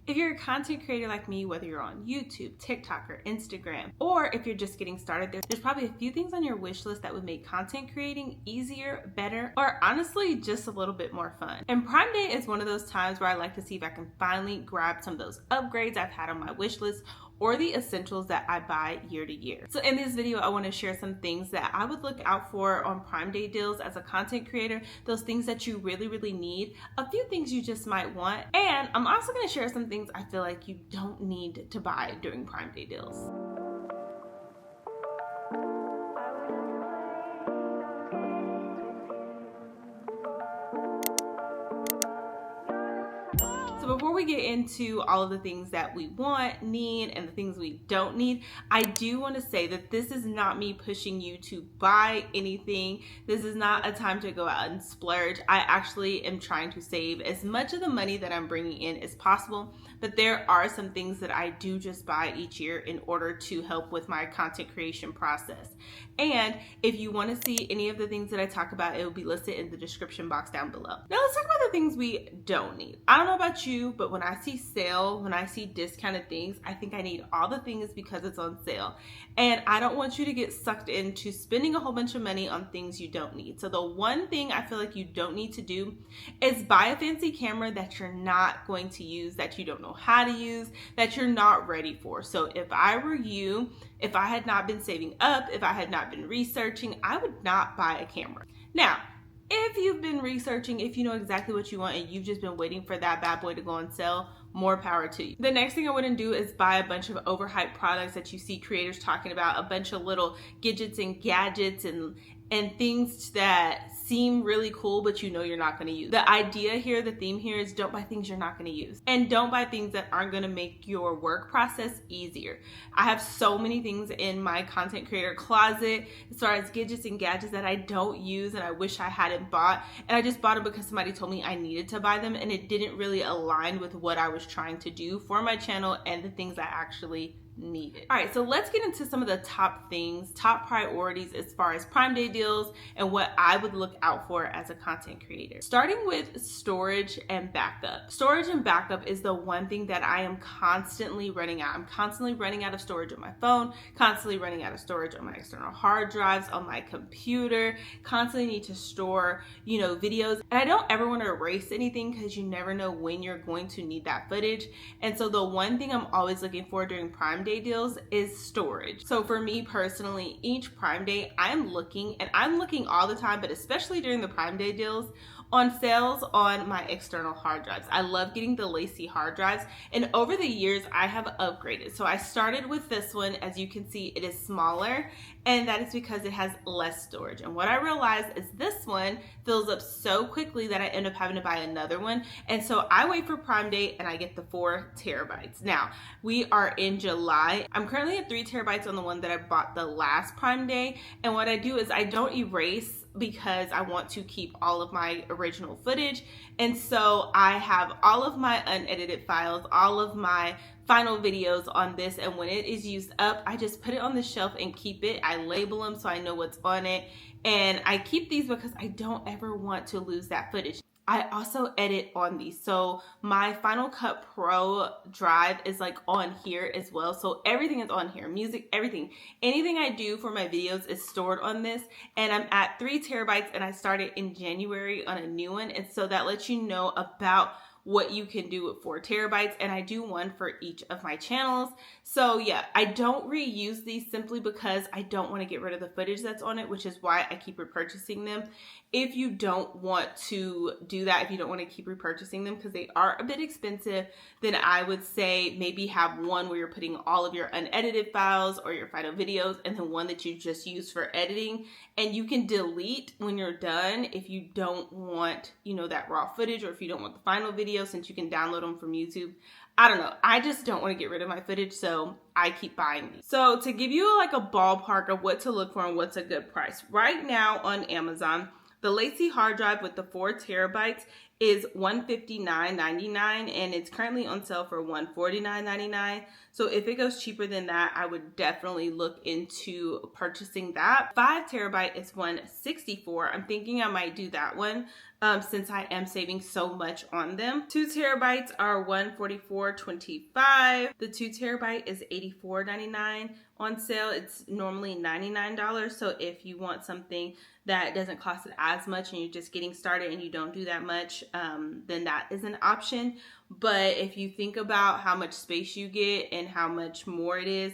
If you're a content creator like me, whether you're on YouTube, TikTok, or Instagram, or if you're just getting started, there's probably a few things on your wish list that would make content creating easier, better, or honestly, just a little bit more fun. And Prime Day is one of those times where I like to see if I can finally grab some of those upgrades I've had on my wish list or the essentials that I buy year to year. So in this video, I want to share some things that I would look out for on Prime Day deals as a content creator, those things that you really need, a few things you just might want, and I'm also going to share some things I feel like you don't need to buy during Prime Day deals. So before we get into all of the things that we want, need, and the things we don't need, I do want to say that this is not me pushing you to buy anything. This is not a time to go out and splurge. I actually am trying to save as much of the money that I'm bringing in as possible, but there are some things that I do just buy each year in order to help with my content creation process. And if you want to see any of the things that I talk about, it will be listed in the description box down below. Now let's talk about the things we don't need. I don't know about you, but when I see sale, when I see discounted things, I think I need all the things because it's on sale. And I don't want you to get sucked into spending a whole bunch of money on things you don't need. So the one thing I feel like you don't need to do is buy a fancy camera that you're not going to use, that you don't know how to use, that you're not ready for. So if I were you, if I had not been saving up, if I had not been researching, I would not buy a camera. Now, if you've been researching, if you know exactly what you want and you've just been waiting for that bad boy to go on sale, more power to you. The next thing I wouldn't do is buy a bunch of overhyped products that you see creators talking about, a bunch of little gadgets and gadgets and things that seem really cool, but you know you're not going to use. The idea here, the theme here is don't buy things you're not going to use. And don't buy things that aren't going to make your work process easier. I have so many things in my content creator closet as far as gadgets and gadgets that I don't use and I wish I hadn't bought. And I just bought them because somebody told me I needed to buy them and it didn't really align with what I was trying to do for my channel and the things I actually needed. All right, so let's get into some of the top things, top priorities as far as Prime Day deals and what I would look out for as a content creator. Starting with storage and backup. Storage and backup is the one thing that I am constantly running out. I'm constantly running out of storage on my phone, constantly running out of storage on my external hard drives, on my computer, constantly need to store, videos. And I don't ever want to erase anything because you never know when you're going to need that footage. And so the one thing I'm always looking for during Prime Day deals is storage. So for me personally, each Prime Day I'm looking all the time, but especially during the Prime Day deals, on sales on my external hard drives. I love getting the Lacy hard drives, and over the years I have upgraded. So I started with this one. As you can see, it is smaller, and that is because it has less storage. And what I realized is this one fills up so quickly that I end up having to buy another one. And so I wait for Prime Day and I get the 4 terabytes. Now, we are in July. I'm currently at 3 terabytes on the one that I bought the last Prime Day. And what I do is I don't erase because I want to keep all of my original footage. And so I have all of my unedited files, all of my final videos on this, and when it is used up, I just put it on the shelf and keep it. I label them so I know what's on it, and I keep these because I don't ever want to lose that footage. I also edit on these. So my Final Cut Pro drive is like on here as well. So everything is on here, music, everything. Anything I do for my videos is stored on this, and I'm at 3 terabytes and I started in January on a new one. And so that lets you know about what you can do with 4 terabytes, and I do one for each of my channels. So yeah, I don't reuse these simply because I don't want to get rid of the footage that's on it, which is why I keep repurchasing them. If you don't want to do that, if you don't want to keep repurchasing them because they are a bit expensive, then I would say maybe have one where you're putting all of your unedited files or your final videos, and then one that you just use for editing. And you can delete when you're done if you don't want, that raw footage, or if you don't want the final video, since you can download them from YouTube. I don't know. I just don't want to get rid of my footage, so I keep buying these. So to give you like a ballpark of what to look for and what's a good price, right now on Amazon, the Lacy hard drive with the 4 terabytes is $159.99 and it's currently on sale for $149.99. So if it goes cheaper than that, I would definitely look into purchasing that. 5 terabyte is $164. I'm thinking I might do that one since I am saving so much on them. 2 terabytes are $144.25. The 2 terabyte is $84.99 on sale. It's normally $99. So if you want something that doesn't cost as much and you're just getting started and you don't do that much, then that is an option. But if you think about how much space you get and how much more it is,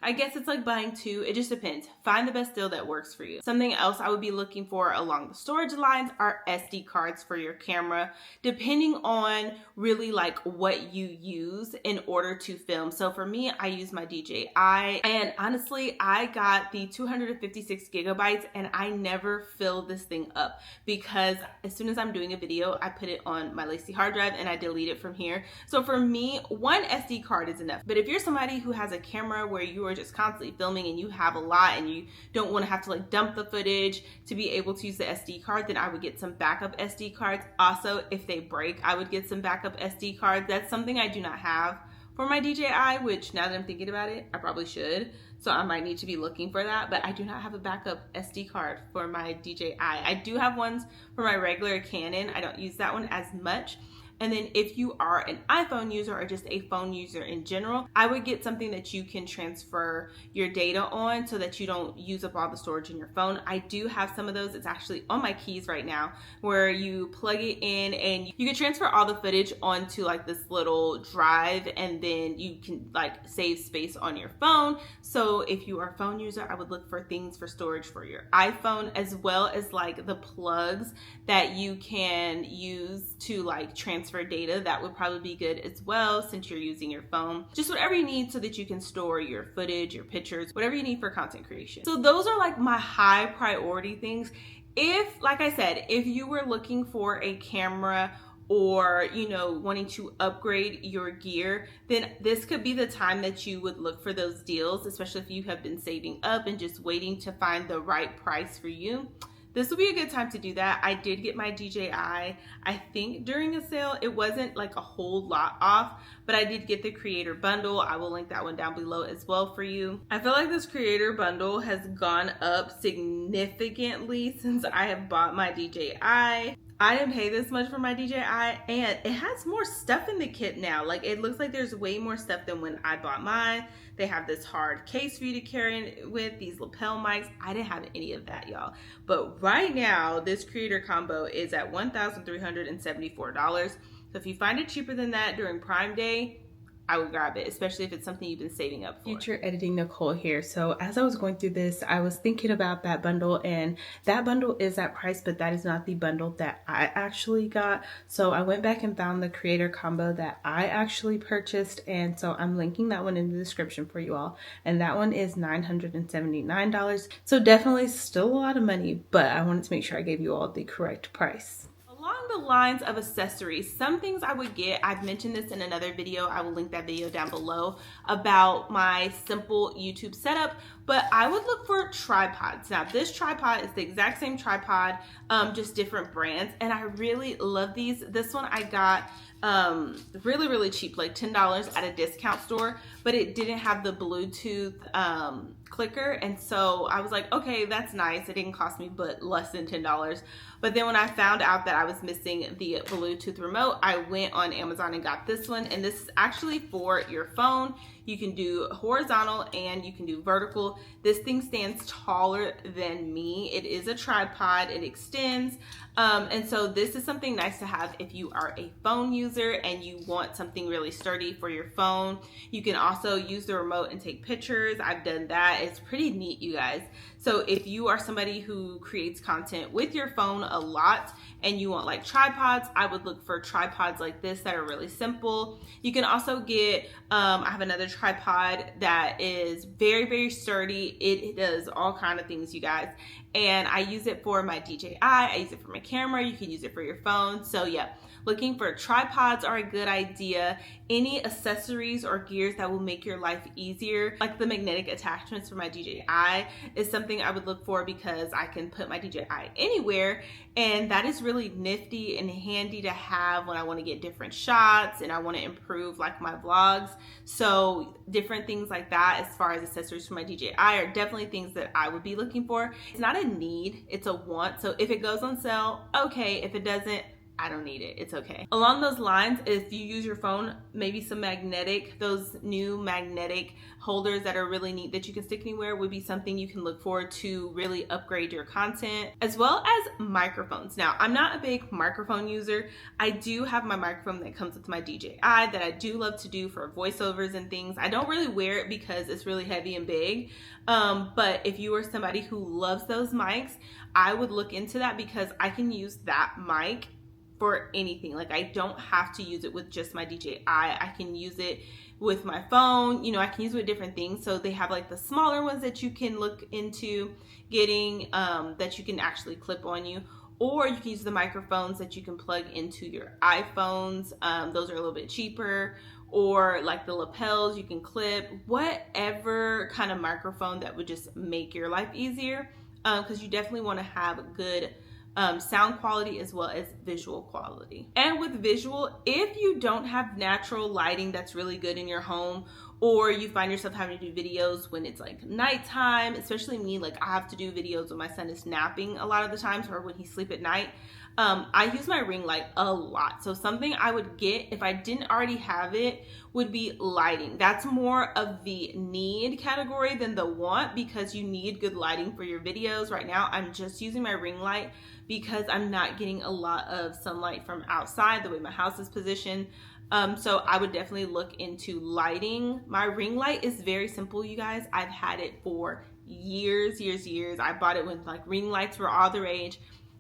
I guess it's like buying 2. It just depends. Find the best deal that works for you. Something else I would be looking for along the storage lines are SD cards for your camera, depending on really like what you use in order to film. So for me, I use my DJI, and honestly, I got the 256 gigabytes and I never fill this thing up because as soon as I'm doing a video, I put it on my Lacy hard drive and I delete it from here. So for me, one SD card is enough. But if you're somebody who has a camera where you are just constantly filming and you have a lot and you don't want to have to like dump the footage to be able to use the SD card, then I would get some backup SD cards. Also, if they break, I would get some backup SD cards. That's something I do not have for my DJI, which now that I'm thinking about it, I probably should. So I might need to be looking for that, but I do not have a backup SD card for my DJI. I do have ones for my regular Canon. I don't use that one as much. And then if you are an iPhone user or just a phone user in general, I would get something that you can transfer your data on so that you don't use up all the storage in your phone. I do have some of those. It's actually on my keys right now where you plug it in and you can transfer all the footage onto like this little drive and then you can like save space on your phone. So if you are a phone user, I would look for things for storage for your iPhone as well as like the plugs that you can use to like transfer data. That would probably be good as well since you're using your phone. Just whatever you need so that you can store your footage, your pictures, whatever you need for content creation. So those are like my high priority things. If, like I said, if you were looking for a camera or, you know, wanting to upgrade your gear, then this could be the time that you would look for those deals, especially if you have been saving up and just waiting to find the right price for you. This will be a good time to do that. I did get my DJI, I think during a sale. It wasn't like a whole lot off, but I did get the creator bundle. I will link that one down below as well for you. I feel like this creator bundle has gone up significantly since I have bought my DJI. I didn't pay this much for my DJI and it has more stuff in the kit now. Like it looks like there's way more stuff than when I bought mine. They have this hard case for you to carry with, these lapel mics. I didn't have any of that, y'all. But right now, this creator combo is at $1,374. So if you find it cheaper than that during Prime Day, I would grab it, especially if it's something you've been saving up for. Future editing Nichole here. So as I was going through this, I was thinking about that bundle, and that bundle is that price, but that is not the bundle that I actually got. So I went back and found the creator combo that I actually purchased, and so I'm linking that one in the description for you all. And that one is $979. So definitely still a lot of money, but I wanted to make sure I gave you all the correct price. Along the lines of accessories, some things I would get, I've mentioned this in another video, I will link that video down below, about my simple YouTube setup, but I would look for tripods. Now this tripod is the exact same tripod, just different brands, and I really love these. This one I got really cheap, like $10 at a discount store, but it didn't have the Bluetooth clicker, and so I was like, okay, that's nice. It didn't cost me but less than $10. But then when I found out that I was missing the Bluetooth remote, I went on Amazon and got this one, and this is actually for your phone. You can do horizontal and you can do vertical. This thing stands taller than me. It is a tripod, it extends. And so this is something nice to have if you are a phone user and you want something really sturdy for your phone. You can also use the remote and take pictures. I've done that. It's pretty neat, you guys. So if you are somebody who creates content with your phone a lot and you want like tripods, I would look for tripods like this that are really simple. You can also get, I have another tripod that is very sturdy. It does all kind of things, you guys. And I use it for my DJI, I use it for my camera, you can use it for your phone. So yeah, Looking for tripods are a good idea. Any accessories or gears that will make your life easier, like the magnetic attachments for my DJI, is something I would look for because I can put my DJI anywhere, and that is really nifty and handy to have when I want to get different shots and I want to improve like my vlogs. So different things like that as far as accessories for my DJI are definitely things that I would be looking for. It's not a need, it's a want. So if it goes on sale, okay. If it doesn't, I don't need it. It's okay. Along those lines, if you use your phone, maybe some magnetic, those new magnetic holders that are really neat that you can stick anywhere would be something you can look for to really upgrade your content, as well as microphones. Now, I'm not a big microphone user. I do have my microphone that comes with my DJI that I do love to do for voiceovers and things. I don't really wear it because it's really heavy and big. But if you are somebody who loves those mics, I would look into that because I can use that mic for anything. Like, I don't have to use it with just my DJI. I can use it with my phone, you know, I can use it with different things. So they have like the smaller ones that you can look into getting, that you can actually clip on you, or you can use the microphones that you can plug into your iPhones. Those are a little bit cheaper, or like the lapels you can clip, whatever kind of microphone that would just make your life easier, because you definitely want to have good sound quality as well as visual quality. And with visual, if you don't have natural lighting that's really good in your home, or you find yourself having to do videos when it's like nighttime, especially me, like I have to do videos when my son is napping a lot of the times, or when he sleep at night, I use my ring light a lot. So something I would get if I didn't already have it would be lighting. That's more of the need category than the want, because you need good lighting for your videos. Right now, I'm just using my ring light because I'm not getting a lot of sunlight from outside the way my house is positioned. So I would definitely look into lighting. My ring light is very simple, you guys. I've had it for years. I bought it when like ring lights were all the rage,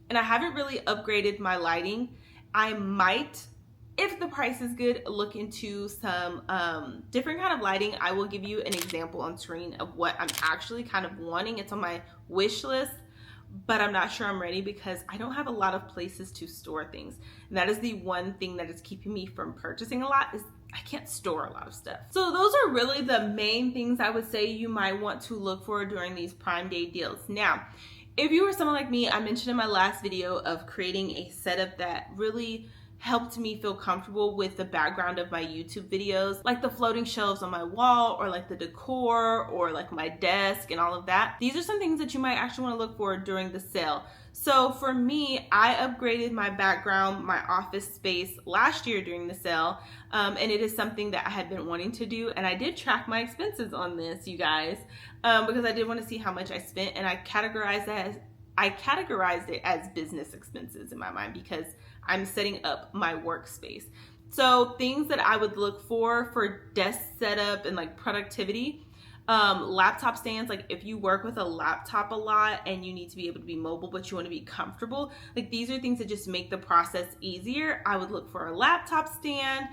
and I haven't really upgraded my lighting. I might, if the price is good, look into some different kind of lighting. I will give you an example on screen of what I'm actually kind of wanting. It's on my wish list, but I'm not sure I'm ready because I don't have a lot of places to store things. And that is the one thing that is keeping me from purchasing a lot, is I can't store a lot of stuff. So those are really the main things I would say you might want to look for during these Prime Day deals. Now, if you were someone like me, I mentioned in my last video of creating a setup that really helped me feel comfortable with the background of my YouTube videos, like the floating shelves on my wall, or like the decor, or like my desk and all of that. These are some things that you might actually want to look for during the sale. So for me, I upgraded my background, my office space last year during the sale, and it is something that I had been wanting to do, and I did track my expenses on this, you guys, because I did want to see how much I spent, and I categorized it as business expenses in my mind because I'm setting up my workspace. So things that I would look for desk setup and like productivity, laptop stands. Like if you work with a laptop a lot and you need to be able to be mobile but you want to be comfortable, like these are things that just make the process easier. I would look for a laptop stand.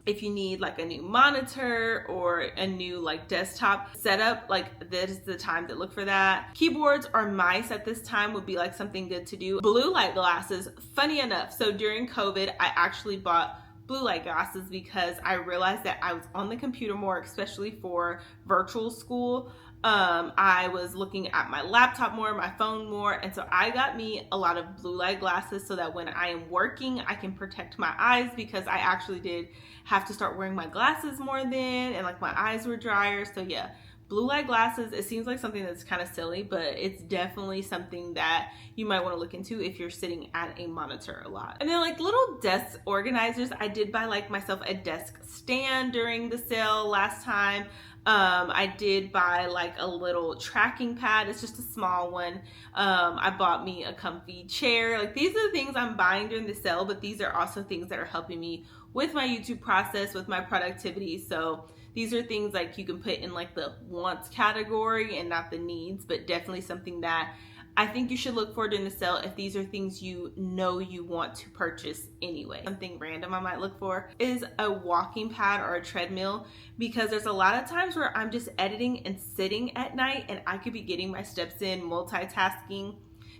If you need like a new monitor or a new like desktop setup, like this is the time to look for that. Keyboards or mice at this time would be like something good to do. Blue light glasses, funny enough, so during COVID I actually bought blue light glasses because I realized that I was on the computer more, especially for virtual school. I was looking at my laptop more, my phone more, and so I got me a lot of blue light glasses so that when I am working, I can protect my eyes, because I actually did have to start wearing my glasses more then, and like my eyes were drier. So yeah, blue light glasses, it seems like something that's kind of silly, but it's definitely something that you might want to look into if you're sitting at a monitor a lot. And then like little desk organizers, I did buy like myself a desk stand during the sale last time. I did buy like a little tracking pad. It's just a small one. I bought me a comfy chair. Like these are the things I'm buying during the sale, but these are also things that are helping me with my YouTube process, with my productivity. So these are things like you can put in like the wants category and not the needs, but definitely something that I think you should look for during the sale if these are things you know you want to purchase anyway. Something random I might look for is a walking pad or a treadmill, because there's a lot of times where I'm just editing and sitting at night and I could be getting my steps in, multitasking.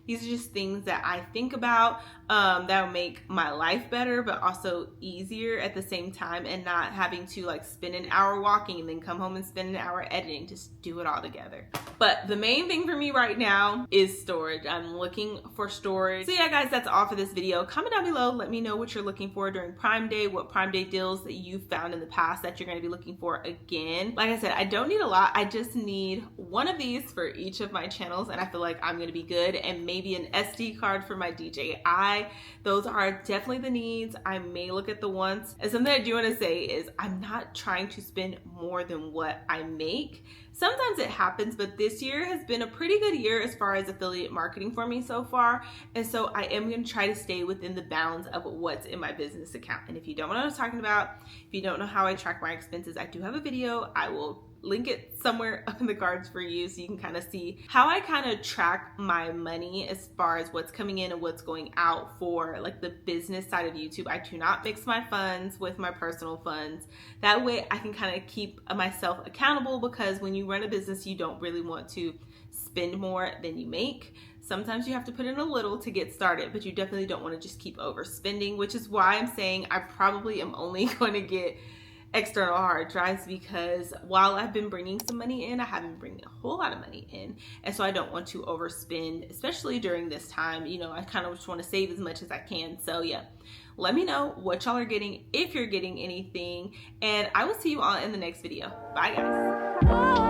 These are just things that I think about that will make my life better, but also easier at the same time, and not having to like spend an hour walking and then come home and spend an hour editing. Just do it all together. But the main thing for me right now is storage. I'm looking for storage. So yeah, guys, that's all for this video. Comment down below. Let me know what you're looking for during Prime Day, what Prime Day deals that you found in the past that you're going to be looking for again. Like I said, I don't need a lot. I just need one of these for each of my channels, and I feel like I'm going to be good, and maybe an SD card for my DJI. Those are definitely the needs. I may look at the wants. And something I do want to say is I'm not trying to spend more than what I make. Sometimes it happens, but this year has been a pretty good year as far as affiliate marketing for me so far. And so I am going to try to stay within the bounds of what's in my business account. And if you don't know what I'm talking about, if you don't know how I track my expenses, I do have a video. I will link it somewhere up in the cards for you so you can kind of see how I kind of track my money as far as what's coming in and what's going out for like the business side of YouTube. I do not mix my funds with my personal funds. That way I can kind of keep myself accountable, because when you run a business, you don't really want to spend more than you make. Sometimes you have to put in a little to get started, but you definitely don't want to just keep overspending, which is why I'm saying I probably am only going to get external hard drives, because while I've been bringing some money in, I haven't been bringing a whole lot of money in, and so I don't want to overspend, especially during this time. You know, I kind of just want to save as much as I can. So yeah, let me know what y'all are getting, if you're getting anything, and I will see you all in the next video. Bye guys.